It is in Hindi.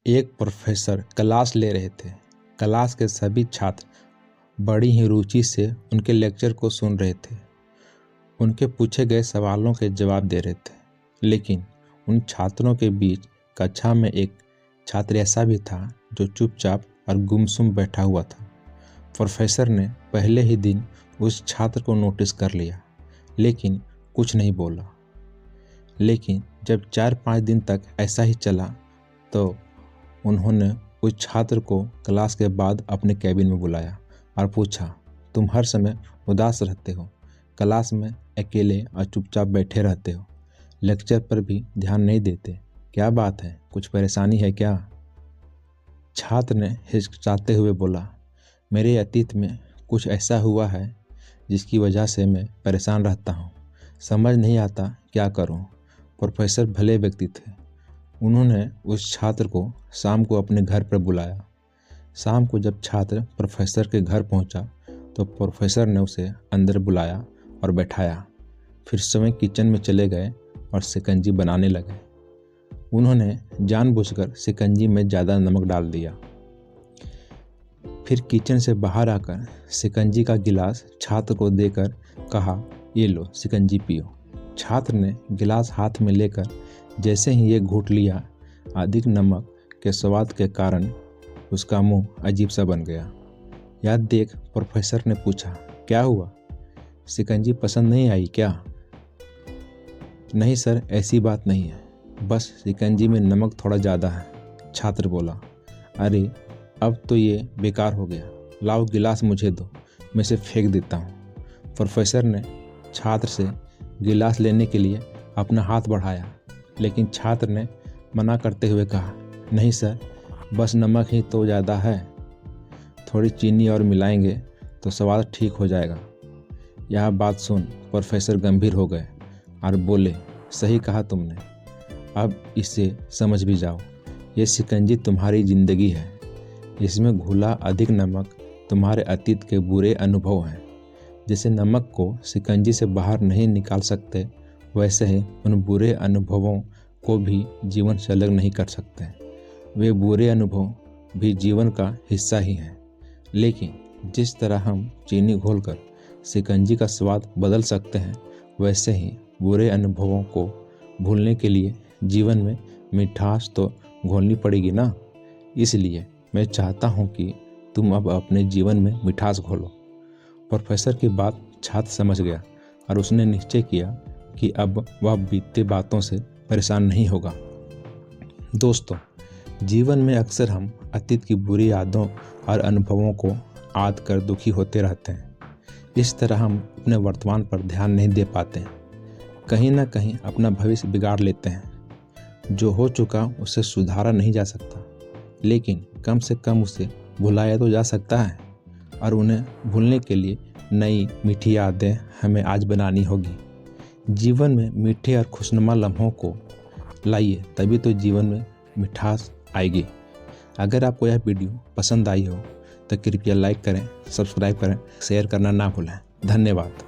एक प्रोफेसर क्लास ले रहे थे। क्लास के सभी छात्र बड़ी ही रुचि से उनके लेक्चर को सुन रहे थे। उनके पूछे गए सवालों के जवाब दे रहे थे। लेकिन उन छात्रों के बीच कक्षा में एक छात्र ऐसा भी था जो चुपचाप और गुमसुम बैठा हुआ था। प्रोफेसर ने पहले ही दिन उस छात्र को नोटिस कर लिया, लेकिन कुछ नहीं बोला। लेकिन जब 4-5 दिन तक ऐसा ही चला तो उन्होंने उस छात्र को क्लास के बाद अपने कैबिन में बुलाया और पूछा, तुम हर समय उदास रहते हो, क्लास में अकेले और चुपचाप बैठे रहते हो, लेक्चर पर भी ध्यान नहीं देते, क्या बात है, कुछ परेशानी है क्या? छात्र ने हिचकिचाते हुए बोला, मेरे अतीत में कुछ ऐसा हुआ है जिसकी वजह से मैं परेशान रहता हूँ, समझ नहीं आता क्या करूँ। प्रोफेसर भले व्यक्ति थे। उन्होंने उस छात्र को शाम को अपने घर पर बुलाया। शाम को जब छात्र प्रोफेसर के घर पहुंचा तो प्रोफेसर ने उसे अंदर बुलाया और बैठाया। फिर स्वयं किचन में चले गए और शिकंजी बनाने लगे। उन्होंने जानबूझकर शिकंजी में ज़्यादा नमक डाल दिया। फिर किचन से बाहर आकर शिकंजी का गिलास छात्र को देकर कहा, ये लो शिकंजी पियो। छात्र ने गिलास हाथ में लेकर जैसे ही ये घूंट लिया, अधिक नमक के स्वाद के कारण उसका मुंह अजीब सा बन गया। यह देख प्रोफेसर ने पूछा, क्या हुआ, शिकंजी पसंद नहीं आई क्या? नहीं सर, ऐसी बात नहीं है, बस शिकंजी में नमक थोड़ा ज़्यादा है, छात्र बोला। अरे अब तो ये बेकार हो गया, लाओ गिलास मुझे दो, मैं इसे फेंक देता हूँ। प्रोफेसर ने छात्र से गिलास लेने के लिए अपना हाथ बढ़ाया, लेकिन छात्र ने मना करते हुए कहा, नहीं सर, बस नमक ही तो ज़्यादा है, थोड़ी चीनी और मिलाएंगे तो स्वाद ठीक हो जाएगा। यह बात सुन प्रोफेसर गंभीर हो गए और बोले, सही कहा तुमने, अब इसे समझ भी जाओ, ये शिकंजी तुम्हारी ज़िंदगी है, इसमें घुला अधिक नमक तुम्हारे अतीत के बुरे अनुभव हैं। जैसे नमक को शिकंजी से बाहर नहीं निकाल सकते, वैसे ही उन बुरे अनुभवों को भी जीवन से अलग नहीं कर सकते। वे बुरे अनुभव भी जीवन का हिस्सा ही हैं। लेकिन जिस तरह हम चीनी घोलकर शिकंजी का स्वाद बदल सकते हैं, वैसे ही बुरे अनुभवों को भूलने के लिए जीवन में मिठास तो घोलनी पड़ेगी ना। इसलिए मैं चाहता हूँ कि तुम अब अपने जीवन में मिठास घोलो। प्रोफेसर की बात छात्र समझ गया और उसने निश्चय किया कि अब वह बीते बातों से परेशान नहीं होगा। दोस्तों, जीवन में अक्सर हम अतीत की बुरी यादों और अनुभवों को याद कर दुखी होते रहते हैं। इस तरह हम अपने वर्तमान पर ध्यान नहीं दे पाते, कहीं ना कहीं अपना भविष्य बिगाड़ लेते हैं। जो हो चुका उसे सुधारा नहीं जा सकता, लेकिन कम से कम उसे भुलाया तो जा सकता है, और उन्हें भूलने के लिए नई मीठी यादें हमें आज बनानी होगी। जीवन में मीठे और खुशनुमा लम्हों को लाइए, तभी तो जीवन में मिठास आएगी। अगर आपको यह वीडियो पसंद आई हो तो कृपया लाइक करें, सब्सक्राइब करें, शेयर करना ना भूलें। धन्यवाद।